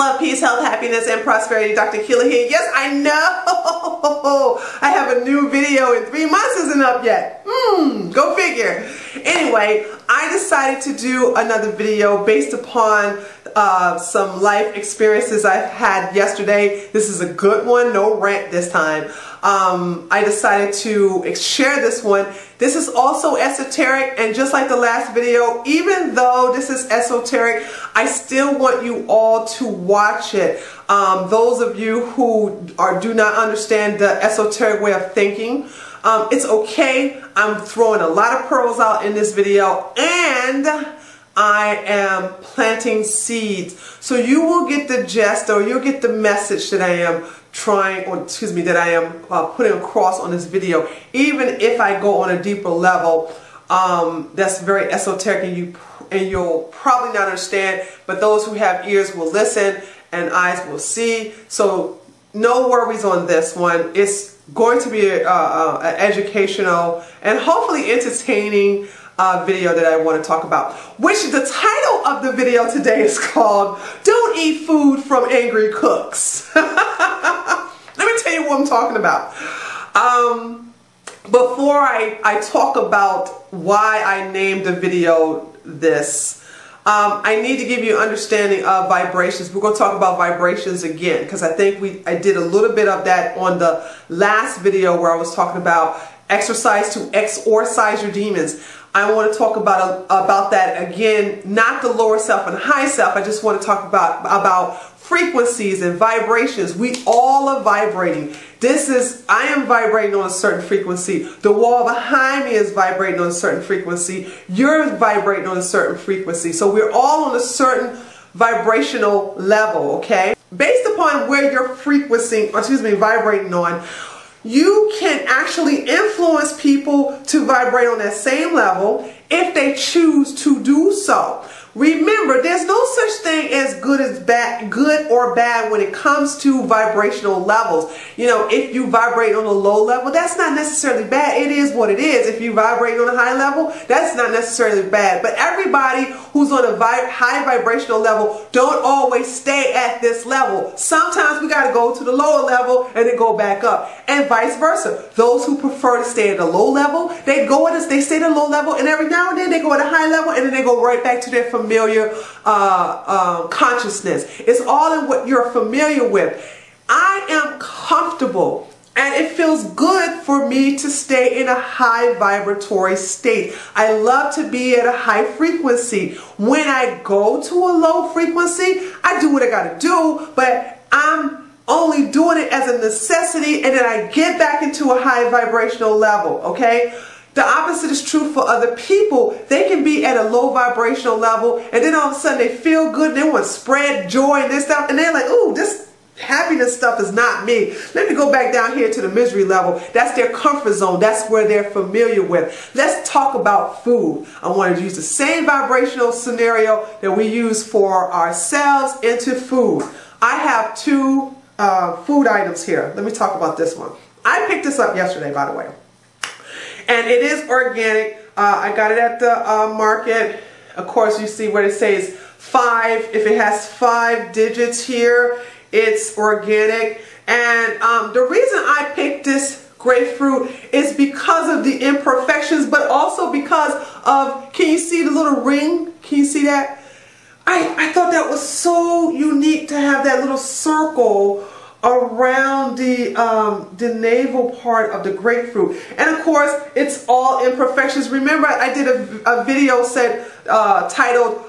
love, peace, health, happiness, and prosperity. Dr. Keela here. Yes, I know. I have a new video in 3 months isn't up yet. Go figure. Anyway, I decided to do another video based upon some life experiences I've had yesterday. This is a good one. No rant this time. I decided to share this one. This is also esoteric, and just like the last video, even though this is esoteric, I still want you all to watch it. Those of you who do not understand the esoteric way of thinking, it's okay. I'm throwing a lot of pearls out in this video, and I am planting seeds. So you will get the gist, or you'll get the message that I am that I am putting across on this video, even if I go on a deeper level that's very esoteric and you'll probably not understand, but those who have ears will listen and eyes will see. So no worries on this one. It's going to be an educational and hopefully entertaining video that I want to talk about, which the title of the video today is called "Don't Eat Food from Angry Cooks." Let me tell you what I'm talking about. Before I talk about why I named the video this, I need to give you an understanding of vibrations. We're going to talk about vibrations again, because I think I did a little bit of that on the last video where I was talking about exercise to exorcise your demons. I want to talk about that again, not the lower self and high self. I just want to talk about frequencies and vibrations. We all are vibrating. I am vibrating on a certain frequency. The wall behind me is vibrating on a certain frequency. You're vibrating on a certain frequency. So we're all on a certain vibrational level, okay? Based upon where you're vibrating on, you can actually influence people to vibrate on that same level if they choose to do so. Remember, there's no such thing as good or bad when it comes to vibrational levels. You know, if you vibrate on a low level, that's not necessarily bad. It is what it is. If you vibrate on a high level, that's not necessarily bad. But everybody who's on a high vibrational level don't always stay at this level. Sometimes we got to go to the lower level and then go back up, and vice versa. Those who prefer to stay at the low level, they stay at the low level, and every now and then they go at a high level, and then they go right back to their familiar consciousness. It's all in what you're familiar with. I am comfortable, and it feels good for me to stay in a high vibratory state. I love to be at a high frequency. When I go to a low frequency, I do what I got to do, but I'm only doing it as a necessity, and then I get back into a high vibrational level, okay? The opposite is true for other people. They can be at a low vibrational level, and then all of a sudden they feel good, and they want to spread joy and this stuff, and they're like, ooh, this happiness stuff is not me. Let me go back down here to the misery level. That's their comfort zone. That's where they're familiar with. Let's talk about food. I want to use the same vibrational scenario that we use for ourselves into food. I have two food items here. Let me talk about this one. I picked this up yesterday, by the way. And it is organic. I got it at the market. Of course, you see where it says 5. If it has 5 digits here, it's organic. And the reason I picked this grapefruit is because of the imperfections, but also because of, can you see the little ring? Can you see that? I thought that was so unique to have that little circle around the navel part of the grapefruit. And of course, it's all imperfections. Remember, I did a video titled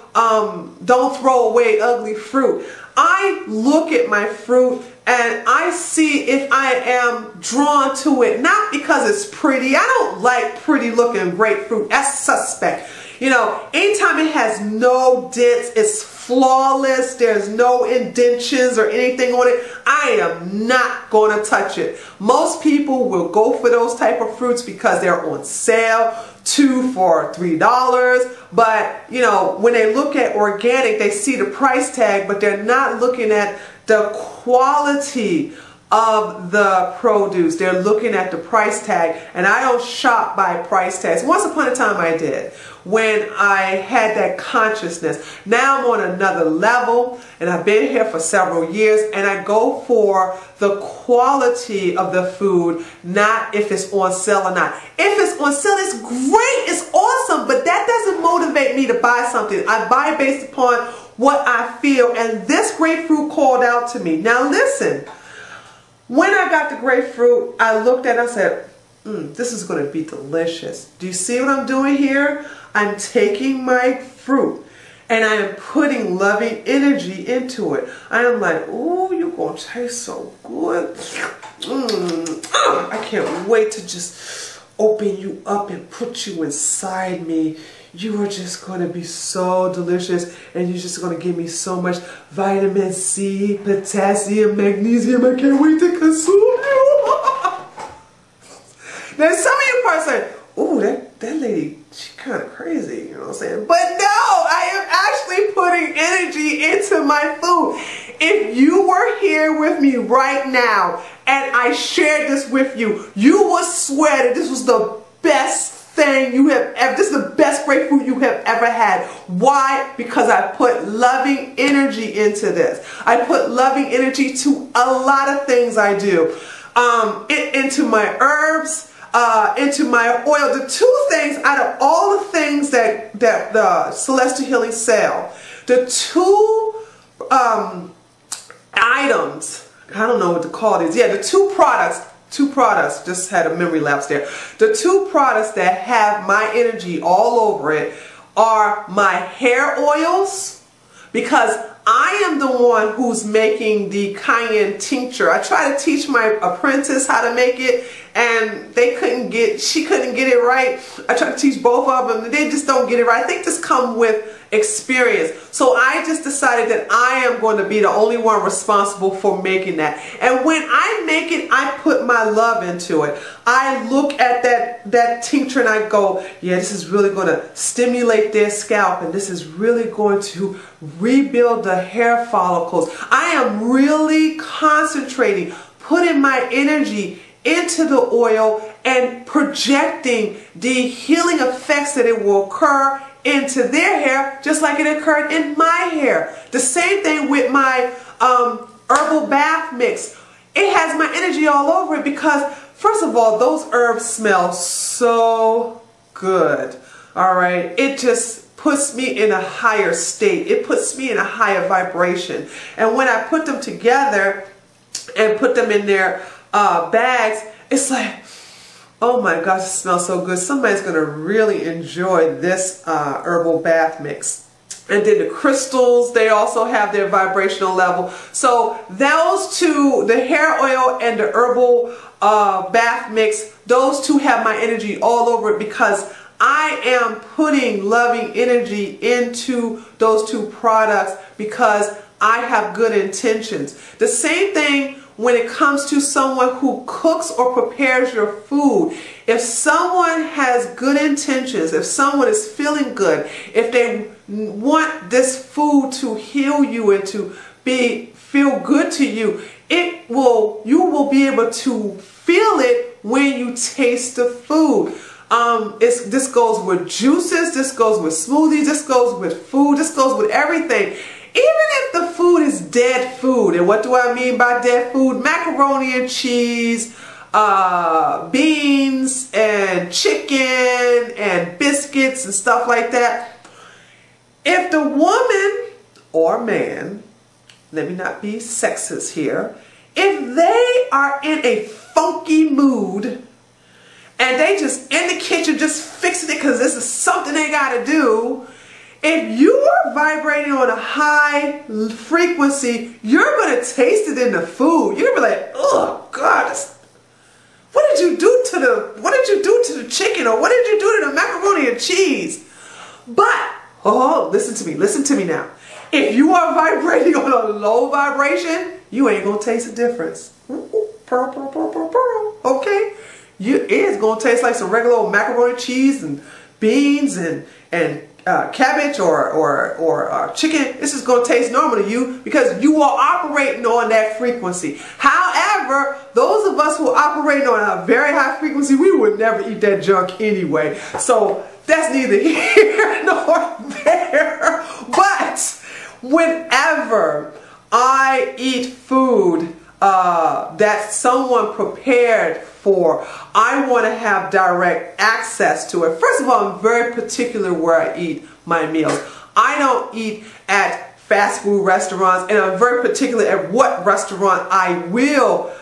"Don't Throw Away Ugly Fruit." I look at my fruit and I see if I am drawn to it, not because it's pretty. I don't like pretty looking grapefruit. That's suspect. You know, anytime it has no dents, it's flawless, there's no indentions or anything on it, I am not going to touch it. Most people will go for those type of fruits because they're on sale, 2 for $3. But, you know, when they look at organic, they see the price tag, but they're not looking at the quality of the produce. They're looking at the price tag, and I don't shop by price tags. Once upon a time I did, when I had that consciousness. Now I'm on another level, and I've been here for several years, and I go for the quality of the food, not if it's on sale or not. If it's on sale, it's great, it's awesome, but that doesn't motivate me to buy something. I buy based upon what I feel, and this grapefruit called out to me. Now listen, when I got the grapefruit, I looked at it and I said, this is going to be delicious. Do you see what I'm doing here? I'm taking my fruit and I am putting loving energy into it. I am like, oh, you're going to taste so good. I can't wait to just open you up and put you inside me. You are just going to be so delicious, and you're just going to give me so much vitamin C, potassium, magnesium. I can't wait to consume you. Now some of you probably say, ooh, that lady, she kind of crazy, you know what I'm saying? But no, I am actually putting energy into my food. If you were here with me right now and I shared this with you, you would swear that this was the best thing you have ever, this is the best grapefruit you have ever had. Why? Because I put loving energy into this. I put loving energy to a lot of things I do. Into my herbs, into my oil. The two things out of all the things that the Celestial Healing sell, the two items, I don't know what to call these. Yeah, the two products, just had a memory lapse there. The two products that have my energy all over it are my hair oils, because I am the one who's making the cayenne tincture. I try to teach my apprentice how to make it, and she couldn't get it right. I try to teach both of them, and they just don't get it right. I think this comes with experience. So I just decided that I am going to be the only one responsible for making that. And when I make it, I put my love into it. I look at that tincture and I go, yeah, this is really going to stimulate their scalp, and this is really going to rebuild the hair follicles. I am really concentrating, putting my energy into the oil and projecting the healing effects that it will occur into their hair, just like it occurred in my hair. The same thing with my herbal bath mix. It has my energy all over it because, first of all, those herbs smell so good. All right, it just puts me in a higher state. It puts me in a higher vibration. And when I put them together and put them in their bags, it's like, oh my gosh, it smells so good. Somebody's going to really enjoy this herbal bath mix. And then the crystals, they also have their vibrational level. So those two, the hair oil and the herbal bath mix, those two have my energy all over it because I am putting loving energy into those two products because I have good intentions. The same thing when it comes to someone who cooks or prepares your food. If someone has good intentions, if someone is feeling good, if they want this food to heal you and to feel good to you, you will be able to feel it when you taste the food. This goes with juices, this goes with smoothies, this goes with food, this goes with everything. Even if the food is dead food, and what do I mean by dead food? Macaroni and cheese, beans and chicken and biscuits and stuff like that. If the woman or man, let me not be sexist here, if they are in a funky mood and they just in the kitchen just fixing it because this is something they got to do, if you are vibrating on a high frequency, you're going to taste it in the food. You're going to be like, oh God, what did you do to the chicken, or what did you do to the macaroni and cheese? But, oh, listen to me now. If you are vibrating on a low vibration, you ain't going to taste the difference. Pearl, pearl, pearl, pearl, pearl. Okay? It is going to taste like some regular old macaroni and cheese and beans and cabbage or chicken, this is going to taste normal to you because you are operating on that frequency. However, those of us who are operating on a very high frequency, we would never eat that junk anyway. So that's neither here nor there. But whenever I eat food that someone prepared for, I want to have direct access to it. First of all, I'm very particular where I eat my meals. I don't eat at fast food restaurants, and I'm very particular at what restaurant I will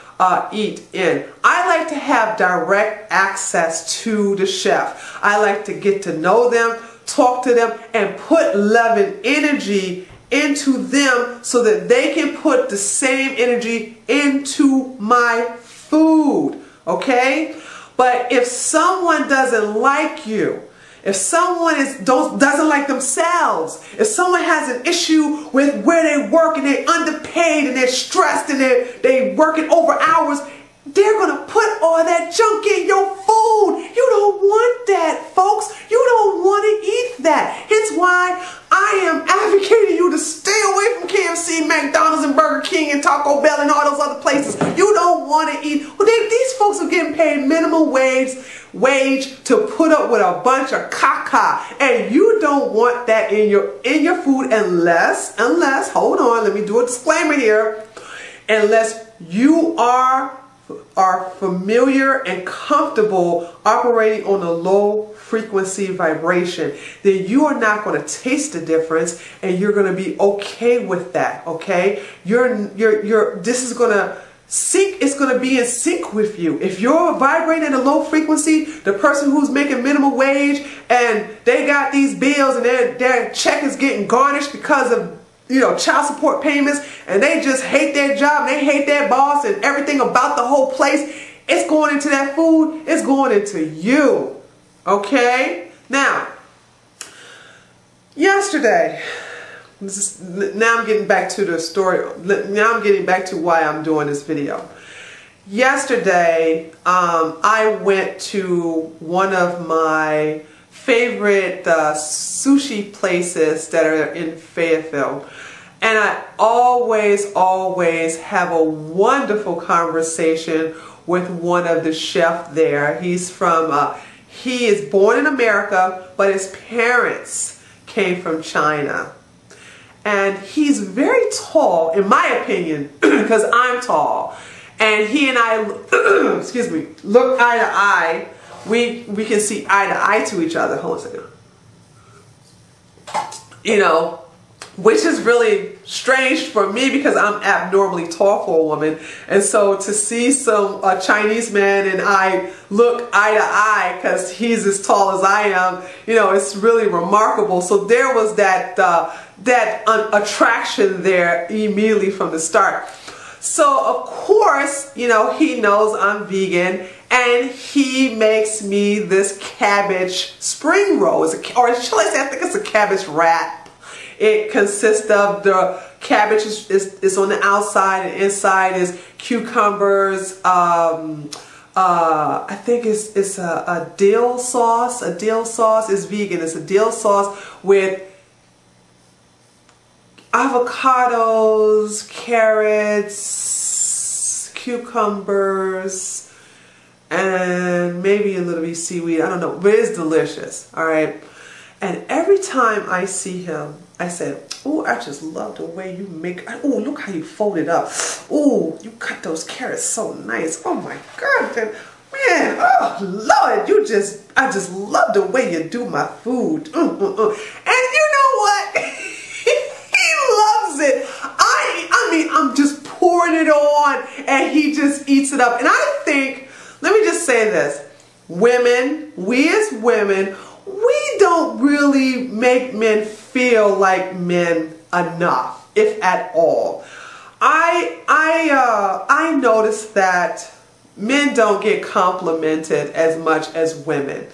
eat in. I like to have direct access to the chef. I like to get to know them, talk to them, and put love and energy into them so that they can put the same energy into my food. Okay? But if someone doesn't like you, if someone doesn't like themselves, if someone has an issue with where they work and they're underpaid and they're stressed and they're working over hours, they're going to put all that junk in your food. You don't want that, folks. You don't want to eat that. Hence why I am advocating you to stay away from KFC, McDonald's, and Burger King, and Taco Bell, and all those other places. You don't want to eat. Well, these folks are getting paid minimum wage to put up with a bunch of caca, and you don't want that in your food unless, hold on, let me do a disclaimer here, unless you are familiar and comfortable operating on a low frequency vibration, then you are not going to taste the difference, and you're going to be okay with that. Okay, this is going to sync. It's going to be in sync with you. If you're vibrating at a low frequency, the person who's making minimum wage and they got these bills and their check is getting garnished because of child support payments, and they just hate their job, and they hate their boss and everything about the whole place, it's going into that food, it's going into you. Okay? Now, yesterday, now I'm getting back to the story, now I'm getting back to why I'm doing this video. Yesterday, I went to one of my favorite sushi places that are in Fayetteville, and I always have a wonderful conversation with one of the chefs there. He is born in America, but his parents came from China, and he's very tall, in my opinion, because I'm tall, and he and I excuse me, look eye to eye. We can see eye to eye to each other. Hold on a second. Which is really strange for me because I'm abnormally tall for a woman. And so to see a Chinese man and I look eye to eye because he's as tall as I am, it's really remarkable. So there was that attraction there immediately from the start. So of course, he knows I'm vegan, and he makes me this cabbage spring roll, or shall I say, I think it's a cabbage wrap. It consists of the cabbage is on the outside, and inside is cucumbers. I think it's a dill sauce. A dill sauce is vegan. It's a dill sauce with avocados, carrots, cucumbers, and maybe a little bit of seaweed. I don't know, but it's delicious. All right. And every time I see him, I say, "Oh, I just love the way you make. Oh, look how you fold it up. Oh, you cut those carrots so nice. Oh my God, man! Oh Lord, I just love the way you do my food. And you know what? He loves it. I mean, I'm just pouring it on, and he just eats it up. And I think, let me just say this: women, we as women, we don't really make men feel like men enough, if at all. I noticed that men don't get complimented as much as women.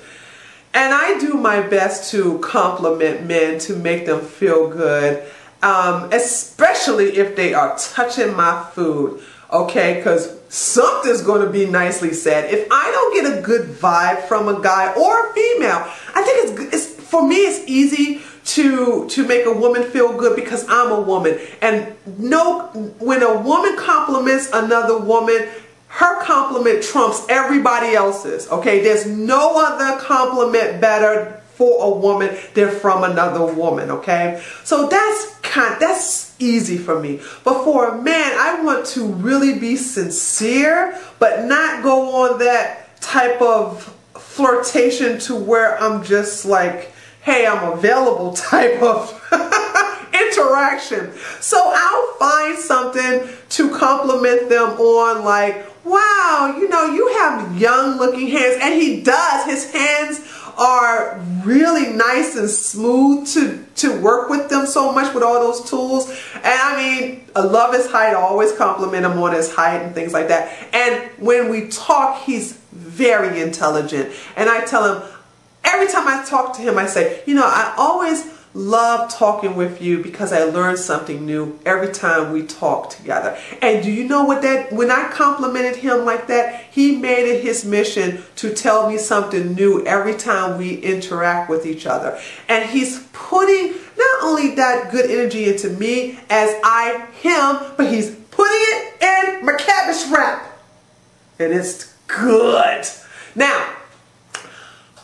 And I do my best to compliment men to make them feel good, especially if they are touching my food, okay? Because something's going to be nicely said. If I don't get a good vibe from a guy or a female, I think it's for me, it's easy to make a woman feel good because I'm a woman. And when a woman compliments another woman, her compliment trumps everybody else's. Okay, there's no other compliment better for a woman than from another woman. Okay, so that's easy for me. But for a man, I want to really be sincere, but not go on that type of flirtation to where I'm just like, hey, I'm available type of interaction. So I'll find something to compliment them on, like, wow, you know, you have young looking hands. And he does. His hands are really nice and smooth to work with them so much with all those tools. And I mean, I love his height. I always compliment him on his height and things like that. And when we talk, he's very intelligent. And I tell him, every time I talk to him, I say, you know, I always love talking with you because I learn something new every time we talk together. And do you know what when I complimented him like that, he made it his mission to tell me something new every time we interact with each other. And he's putting not only that good energy into me as I him, but he's putting it in my cabbage wrap. And it's good. Now,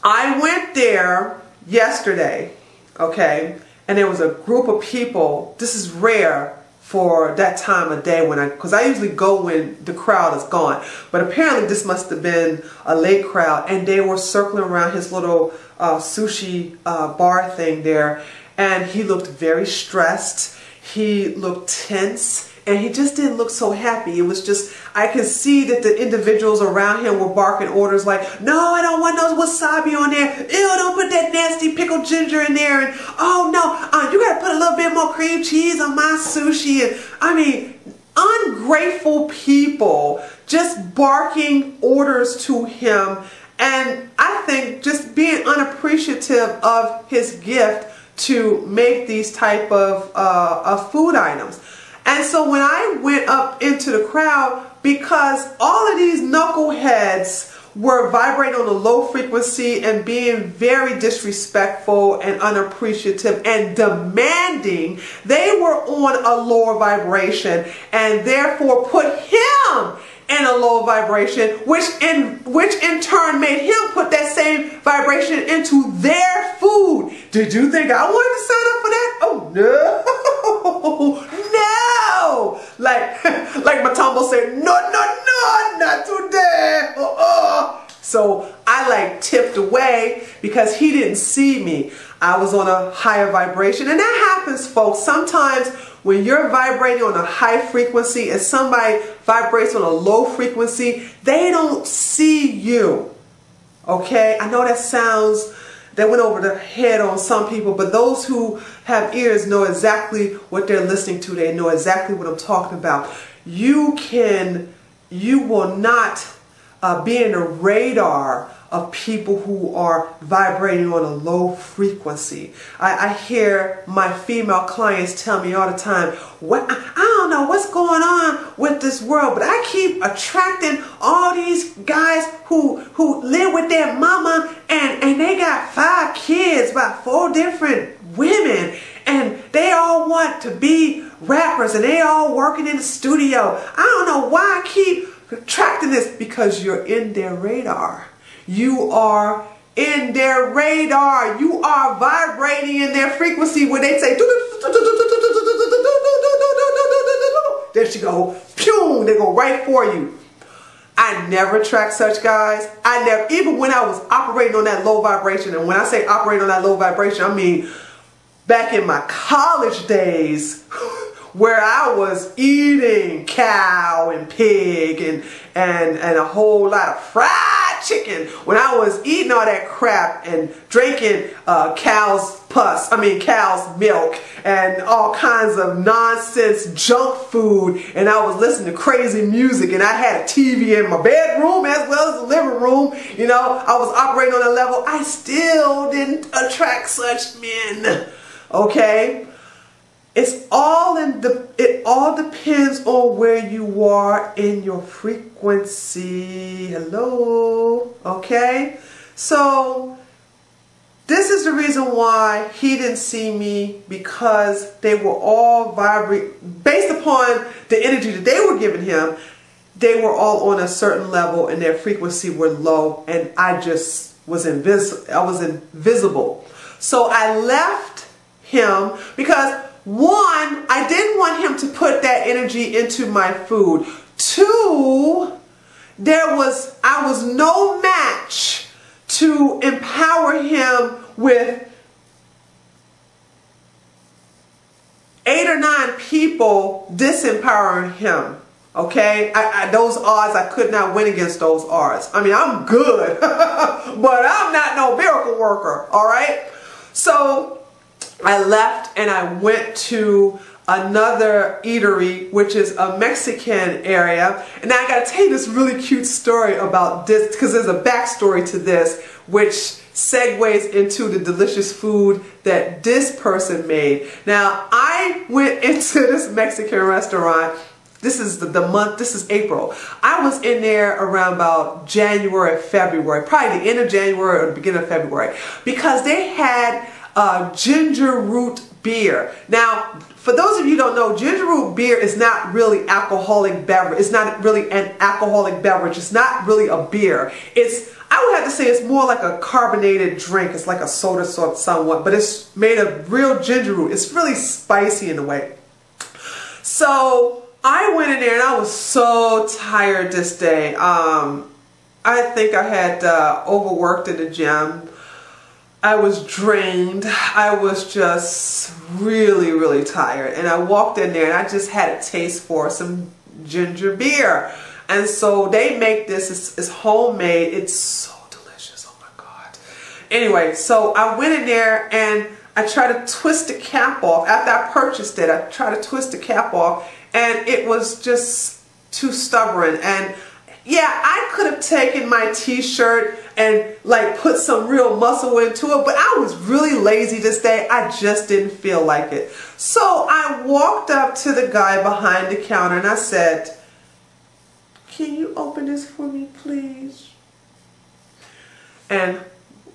I went there yesterday, okay, and there was a group of people. This is rare for that time of day because I usually go when the crowd is gone. But apparently this must have been a late crowd, and they were circling around his little sushi bar thing there, and he looked very stressed. He looked tense. And he just didn't look so happy. It was just, I could see that the individuals around him were barking orders like, no, I don't want no wasabi on there. Ew, don't put that nasty pickled ginger in there. And, oh, no, you got to put a little bit more cream cheese on my sushi. And, I mean, ungrateful people just barking orders to him. And I think just being unappreciative of his gift to make these type of food items. And so when I went up into the crowd, because all of these knuckleheads were vibrating on a low frequency and being very disrespectful and unappreciative and demanding, they were on a lower vibration and therefore put him in a low vibration, which in turn made him put that same vibration into their food. Did you think I wanted to sign up for that? Oh no, no! Like Matumbo said, no, not today. So I like tipped away because he didn't see me. I was on a higher vibration, and that happens, folks. Sometimes when you're vibrating on a high frequency and somebody vibrates on a low frequency, they don't see you. Okay? I know that went over the head on some people, but those who have ears know exactly what they're listening to. They know exactly what I'm talking about. You will not be in the radar of people who are vibrating on a low frequency. I hear my female clients tell me all the time, I don't know what's going on with this world, but I keep attracting all these guys who live with their mama and they got 5 kids by 4 different women, and they all want to be rappers and they all working in the studio. I don't know why I keep attracting this, because you're in their radar. You are in their radar. You are vibrating in their frequency when they say, there she go, pew, they go right for you. I never attract such guys. Even when I was operating on that low vibration, and when I say operating on that low vibration, I mean back in my college days, where I was eating cow and pig and a whole lot of fried chicken, when I was eating all that crap and drinking cow's milk and all kinds of nonsense junk food, and I was listening to crazy music, and I had a TV in my bedroom as well as the living room, you know, I was operating on a level, I still didn't attract such men. Okay? It all depends on where you are in your frequency. Hello? Okay? So This is the reason why he didn't see me, because they were all vibrating based upon the energy that they were giving him. They were all on a certain level and their frequency were low, and I just was invisible. So I left him because, one, I didn't want him to put that energy into my food. Two, I was no match to empower him with 8 or 9 people disempowering him. Okay, those odds, I could not win against those odds. I mean, I'm good, but I'm not no miracle worker. All right, so I left and I went to another eatery, which is a Mexican area. And now I got to tell you this really cute story about this, because there's a backstory to this, which segues into the delicious food that this person made. Now, I went into this Mexican restaurant. This is the month, this is April. I was in there around about January, February, probably the end of January or the beginning of February, because they had ginger root beer. Now, for those of you who don't know, ginger root beer is not really alcoholic beverage. It's not really an alcoholic beverage. It's not really a beer. I would have to say it's more like a carbonated drink. It's like a soda somewhat, but it's made of real ginger root. It's really spicy in a way. So I went in there and I was so tired this day. I think I had overworked in the gym. I was drained. I was just really, really tired. And I walked in there and I just had a taste for some ginger beer. And so they make this, it's homemade. It's so delicious. Oh my God. Anyway, so I went in there and I tried to twist the cap off. After I purchased it, I tried to twist the cap off and it was just too stubborn. And yeah, I could have taken my t-shirt and like put some real muscle into it, but I was really lazy this day. I just didn't feel like it. So I walked up to the guy behind the counter and I said, "Can you open this for me, please?" And,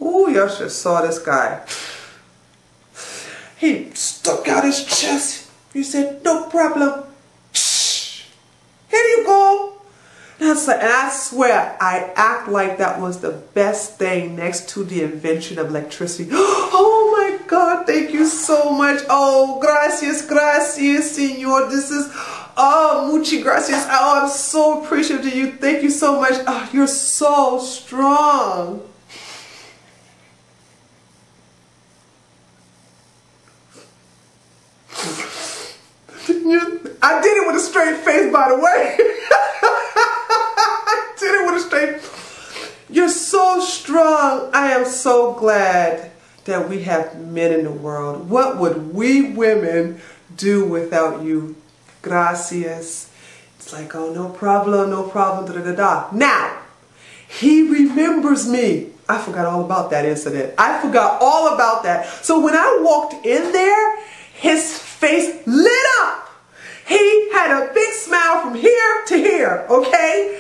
ooh, y'all should have saw this guy. He stuck out his chest. He said, "No problem. Here you go." And I swear, I act like that was the best thing next to the invention of electricity. Oh my God, thank you so much. Oh, gracias, señor. This is, oh, muchas gracias. Oh, I'm so appreciative of you. Thank you so much. Oh, you're so strong. I did it with a straight face, by the way. I did it with a straight. You're so strong. I am so glad that we have men in the world. What would we women do without you? Gracias. It's like, oh, no problem, da da da. Now, he remembers me. I forgot all about that incident. I forgot all about that. So when I walked in there, his face lit up. He had a big smile from here to here, okay?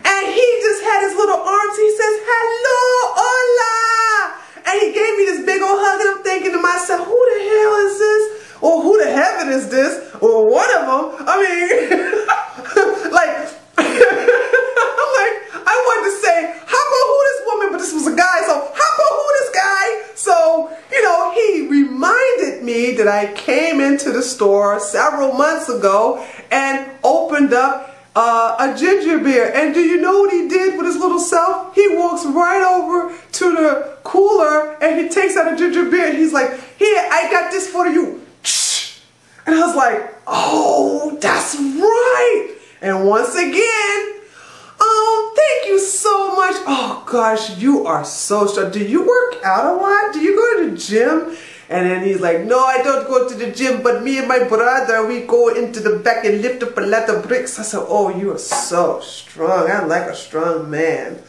And he just had his little arms. He says, "Hello, hola." And he gave me this big old hug, and I'm thinking to myself, who the hell is this? Or who the heaven is this? Or one of them. I mean, like, I'm like, I wanted to say, how about who this woman? But this was a guy, so how about who this guy? So, you know, he reminded me that I came into the store several months ago and opened up a ginger beer. And do you know what he did with his little self? He walks right over to the cooler and he takes out a ginger beer and he's like, "Here, I got this for you." And I was like, oh, that's right. And once again, thank you so much. Oh gosh, you are so strong. Do you work out a lot? Do you go to the gym? And then he's like, "No, I don't go to the gym, but me and my brother, we go into the back and lift up a lot of bricks." I said, "Oh, you are so strong. I like a strong man."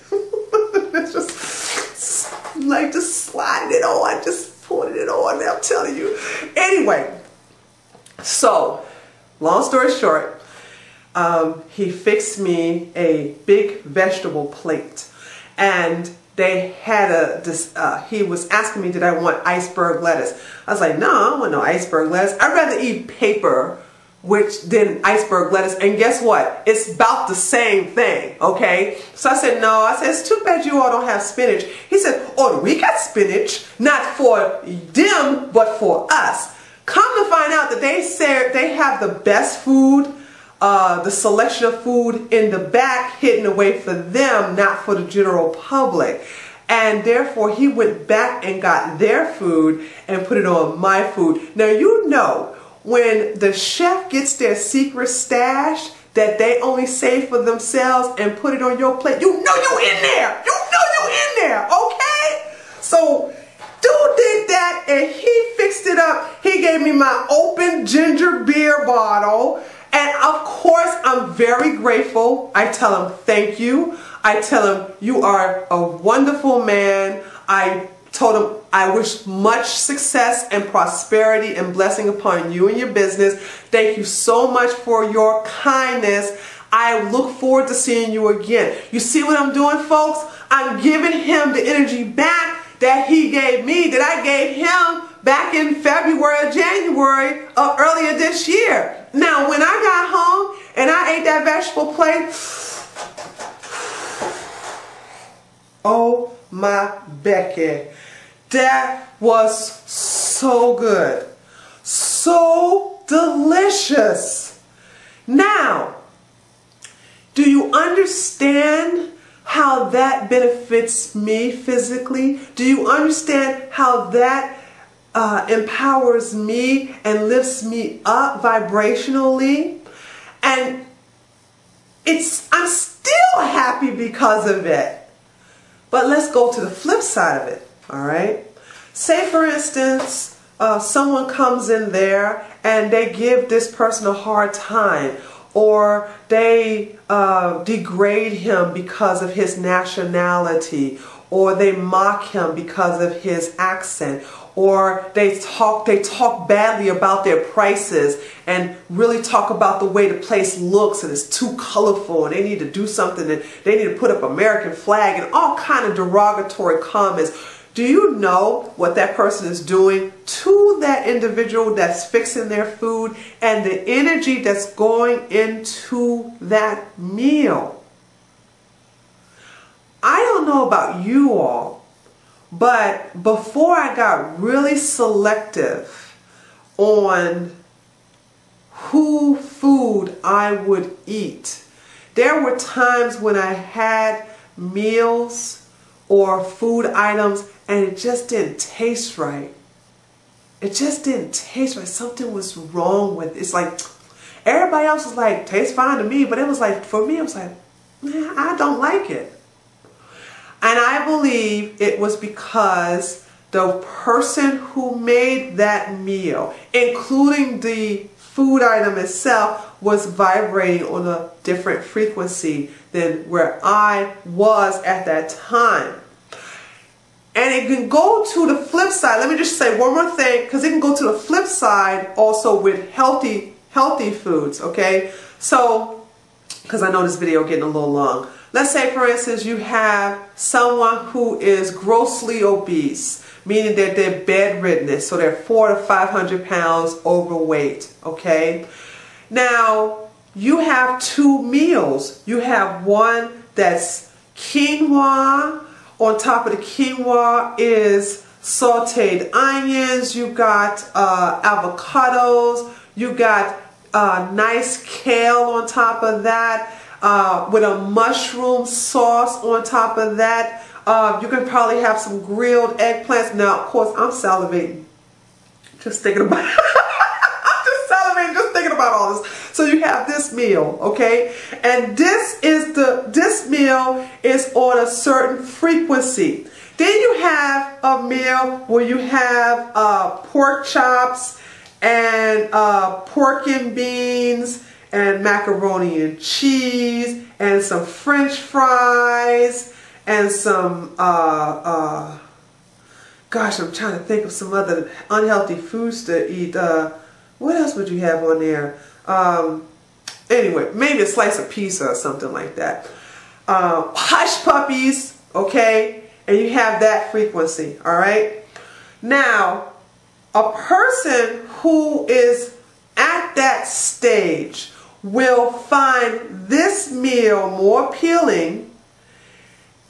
It's just like just sliding it on, just putting it on, I'm telling you. Anyway, so long story short, he fixed me a big vegetable plate. And they had he was asking me, did I want iceberg lettuce? I was like, no, I don't want no iceberg lettuce. I'd rather eat paper than iceberg lettuce. And guess what? It's about the same thing, okay? So I said, no. I said, it's too bad you all don't have spinach. He said, oh, we got spinach, not for them, but for us. Come to find out that they said they have the best food, the selection of food in the back hidden away for them, not for the general public. And therefore, he went back and got their food and put it on my food. Now, you know, when the chef gets their secret stash that they only save for themselves and put it on your plate, you know you in there. You know you in there, okay? So, dude did that and he fixed it up. He gave me my open ginger beer bottle. And of course, I'm very grateful. I tell him thank you. I tell him you are a wonderful man. I told him I wish much success and prosperity and blessing upon you and your business. Thank you so much for your kindness. I look forward to seeing you again. You see what I'm doing, folks? I'm giving him the energy back that he gave me, that I gave him back in February or January of earlier this year. Now, when I got home and I ate that vegetable plate, oh my Becky, that was so good, so delicious. Now, do you understand how that benefits me physically? Do you understand how that empowers me and lifts me up vibrationally? And I'm still happy because of it. But let's go to the flip side of it, all right? Say, for instance, someone comes in there and they give this person a hard time, or they degrade him because of his nationality, or they mock him because of his accent, or they talk badly about their prices and really talk about the way the place looks and it's too colorful and they need to do something and they need to put up American flag and all kind of derogatory comments. Do you know what that person is doing to that individual that's fixing their food and the energy that's going into that meal? I don't know about you all, but before I got really selective on who food I would eat, there were times when I had meals or food items and it just didn't taste right. It just didn't taste right. Something was wrong with it. It's like everybody else was like, tastes fine to me, but it was like, for me, it was like, man, I don't like it. And I believe it was because the person who made that meal, including the food item itself, was vibrating on a different frequency than where I was at that time. And it can go to the flip side. Let me just say one more thing, because it can go to the flip side also with healthy foods, okay? So, because I know this video is getting a little long. Let's say, for instance, you have someone who is grossly obese, meaning that they're bedridden, so they're 400 to 500 pounds overweight, okay? Now, you have two meals. You have one that's quinoa. On top of the quinoa is sauteed onions. You got avocados. You got nice kale on top of that. With a mushroom sauce on top of that. You can probably have some grilled eggplants. Now, of course, I'm salivating just thinking about it. I'm just salivating just thinking about all this. So you have this meal, okay? And this meal is on a certain frequency. Then you have a meal where you have pork chops and pork and beans and macaroni and cheese and some French fries and some gosh, I'm trying to think of some other unhealthy foods to eat. What else would you have on there? Anyway, maybe a slice of pizza or something like that. Hush puppies, okay? And you have that frequency, all right? Now, a person who is at that stage will find this meal more appealing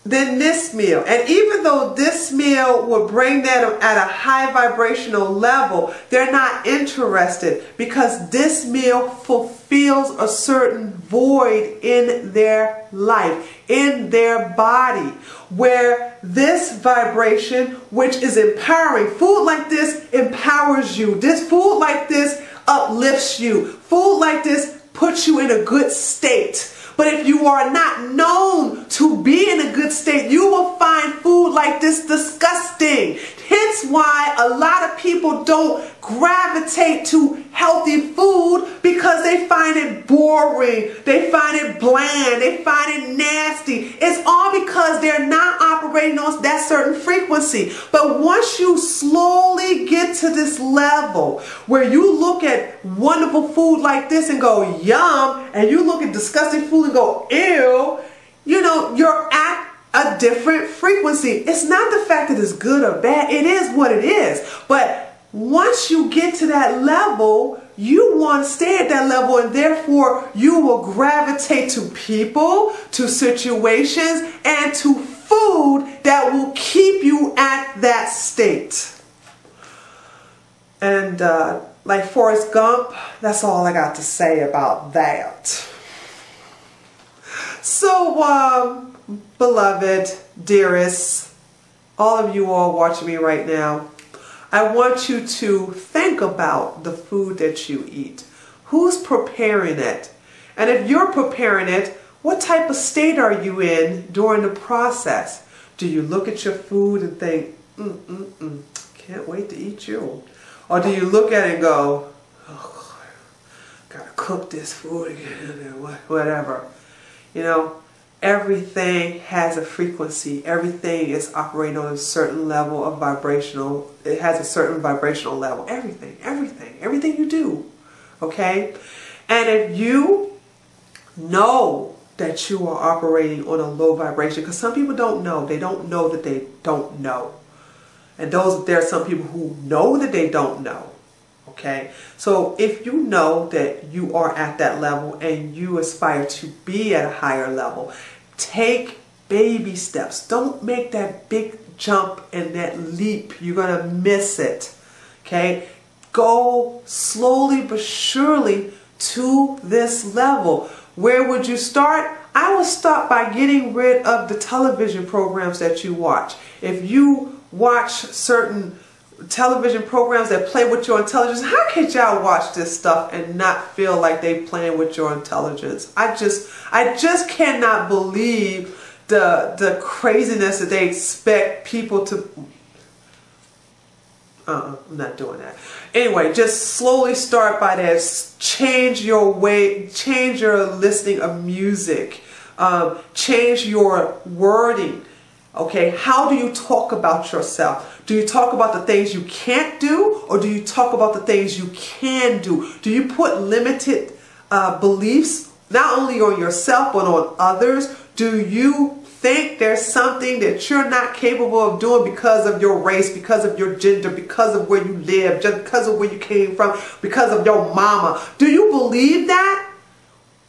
than this meal. And even though this meal will bring them at a high vibrational level, they're not interested because this meal fulfills a certain void in their life, in their body, where this vibration, which is empowering, food like this empowers you. This food like this uplifts you. Food like this puts you in a good state. But if you are not known to be in a good state, you will find food like this disgusting. Hence why a lot of people don't gravitate to healthy food, because they find it boring, they find it bland, they find it nasty. It's all because they're not operating on that certain frequency. But once you slowly get to this level where you look at wonderful food like this and go, yum, and you look at disgusting food and go, ew, you know, you're at a different frequency. It's not the fact that it's good or bad. It is what it is. But once you get to that level, you want to stay at that level, and therefore you will gravitate to people, to situations, and to food that will keep you at that state. And like Forrest Gump, that's all I got to say about that. So, beloved, dearest, all of you all watching me right now, I want you to think about the food that you eat. Who's preparing it? And if you're preparing it, what type of state are you in during the process? Do you look at your food and think, can't wait to eat you? Or do you look at it and go, oh, gotta cook this food again, whatever. You know, everything has a frequency. Everything is operating on a certain level of vibrational. It has a certain vibrational level. Everything you do. Okay? And if you know that you are operating on a low vibration, because some people don't know. They don't know that they don't know. And there are some people who know that they don't know. Okay, so if you know that you are at that level and you aspire to be at a higher level, take baby steps. Don't make that big jump and that leap. You're going to miss it. Okay, go slowly but surely to this level. Where would you start? I would start by getting rid of the television programs that you watch. If you watch certain television programs that play with your intelligence, how can y'all watch this stuff and not feel like they playing with your intelligence? I just cannot believe the craziness that they expect people to. I'm not doing that. Anyway, just slowly start by that. Change your way, change your listening of music, change your wording. Okay, how do you talk about yourself? Do you talk about the things you can't do, or do you talk about the things you can do? Do you put limited beliefs not only on yourself but on others? Do you think there's something that you're not capable of doing because of your race, because of your gender, because of where you live, just because of where you came from, because of your mama? Do you believe that?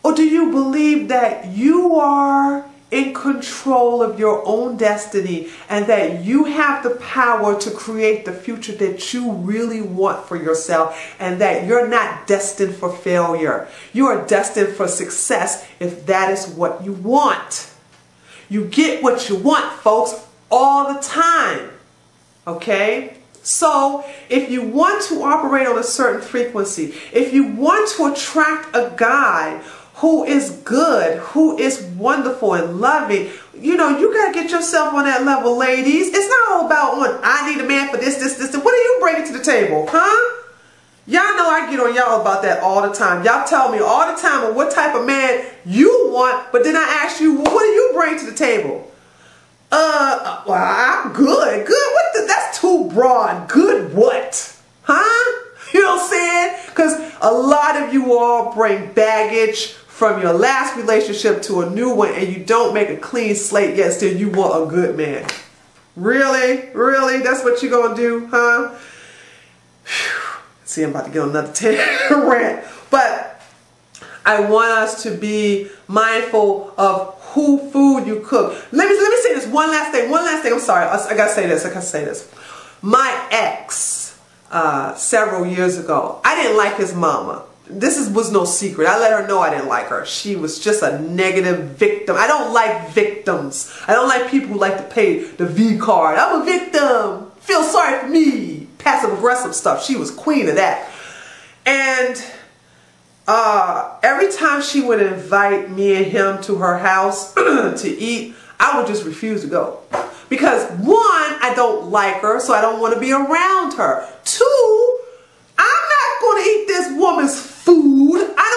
Or do you believe that you are in control of your own destiny and that you have the power to create the future that you really want for yourself, and that you're not destined for failure? You are destined for success if that is what you want. You get what you want, folks, all the time. Okay? So, if you want to operate on a certain frequency, if you want to attract a guy who is good, who is wonderful and loving, you know, you got to get yourself on that level, ladies. It's not all about, I need a man for this. What are you bringing to the table, huh? Y'all know I get on y'all about that all the time. Y'all tell me all the time what type of man you want, but then I ask you, well, what do you bring to the table? Well, I'm good. Good? That's too broad. Good what? Huh? You know what I'm saying? Because a lot of you all bring baggage from your last relationship to a new one, and you don't make a clean slate yet still you want a good man. Really? Really? That's what you're going to do, huh? Whew. See, I'm about to get on another rant. But I want us to be mindful of who food you cook. Let me say this one last thing. I'm sorry. I gotta say this. My ex, several years ago, I didn't like his mama. This was no secret. I let her know I didn't like her. She was just a negative victim. I don't like victims. I don't like people who like to pay the V card. I'm a victim. Feel sorry for me. Passive aggressive stuff. She was queen of that. And every time she would invite me and him to her house to eat, I would just refuse to go. Because one, I don't like her, so I don't want to be around her. Two, I'm not going to eat this woman's food. I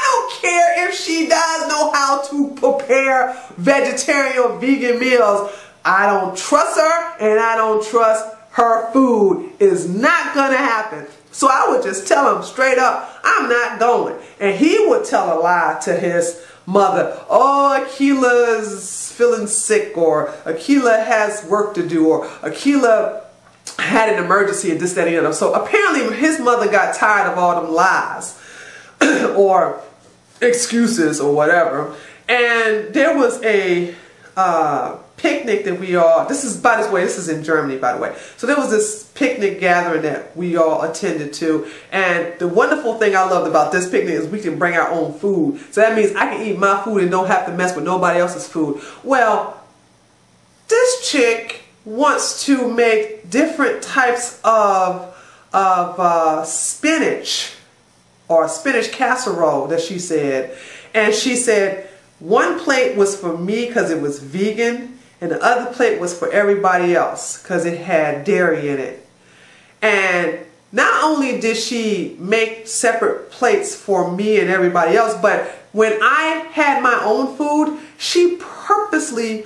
don't care if she does know how to prepare vegetarian or vegan meals. I don't trust her, and I don't trust her food. It's not going to happen. So I would just tell him straight up, I'm not going. And he would tell a lie to his mother. Oh, Akila's feeling sick, or Akila has work to do, or Akila had an emergency and this, that, and the other. So apparently his mother got tired of all them lies or excuses or whatever. And there was a picnic that we all, this is in Germany, by the way. So there was this picnic gathering that we all attended to. And the wonderful thing I loved about this picnic is we can bring our own food. So that means I can eat my food and don't have to mess with nobody else's food. Well, this chick wants to make different types of spinach, or spinach casserole that she said. And she said one plate was for me because it was vegan, and the other plate was for everybody else because it had dairy in it. And not only did she make separate plates for me and everybody else, but when I had my own food, she purposely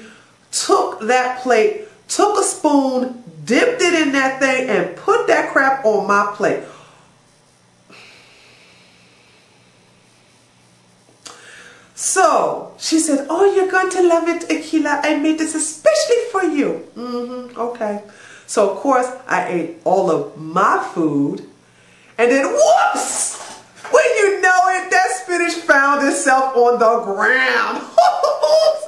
took that plate, took a spoon, dipped it in that thing, and put that crap on my plate. So she said, oh, you're going to love it, Akila. I made this especially for you. Okay. So of course I ate all of my food, and then whoops! When you know it, that spinach found itself on the ground.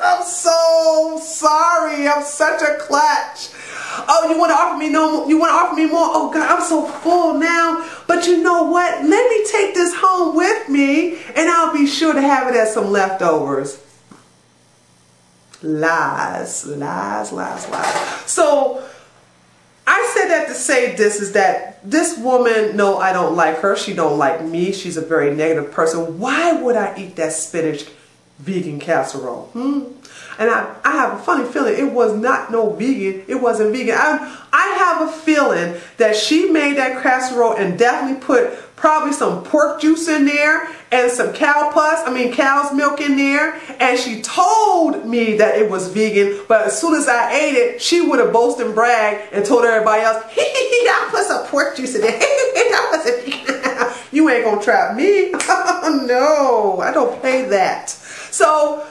I'm so sorry. I'm such a clutch. Oh, you want to offer me no? You want to offer me more? Oh God, I'm so full now. But you know what? Let me take this home with me, and I'll be sure to have it as some leftovers. Lies, lies, lies, lies. So I said that to say this is that this woman, no, I don't like her. She don't like me. She's a very negative person. Why would I eat that spinach vegan casserole? And I have a funny feeling it was not no vegan. It wasn't vegan. I have a feeling that she made that casserole and definitely put probably some pork juice in there and some cow's milk in there. And she told me that it was vegan, but as soon as I ate it, she would have boasted and bragged and told everybody else, I put some pork juice in there. That wasn't vegan. You ain't gonna trap me. No, I don't play that. So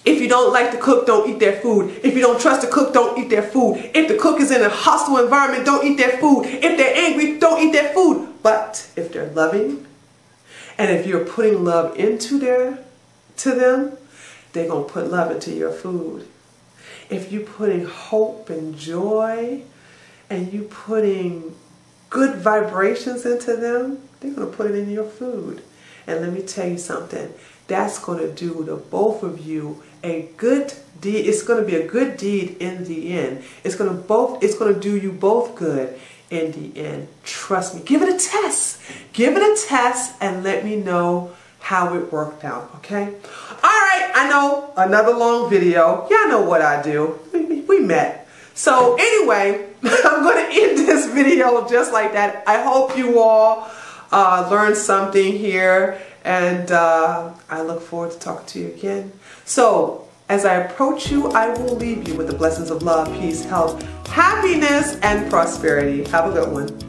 if you don't like to cook, don't eat their food. If you don't trust the cook, don't eat their food. If the cook is in a hostile environment, don't eat their food. If they're angry, don't eat their food. But if they're loving, and if you're putting love into them, they're going to put love into your food. If you're putting hope and joy, and you putting good vibrations into them, they're going to put it in your food. And let me tell you something. That's going to do the both of you a good deed. It's going to be a good deed in the end. It's going to do you both good in the end. Trust me. Give it a test. Give it a test and let me know how it worked out. Okay? All right. I know, another long video. Y'all know what I do. We met. So anyway, I'm going to end this video just like that. I hope you all learned something here. And I look forward to talking to you again. So, as I approach you, I will leave you with the blessings of love, peace, health, happiness, and prosperity. Have a good one.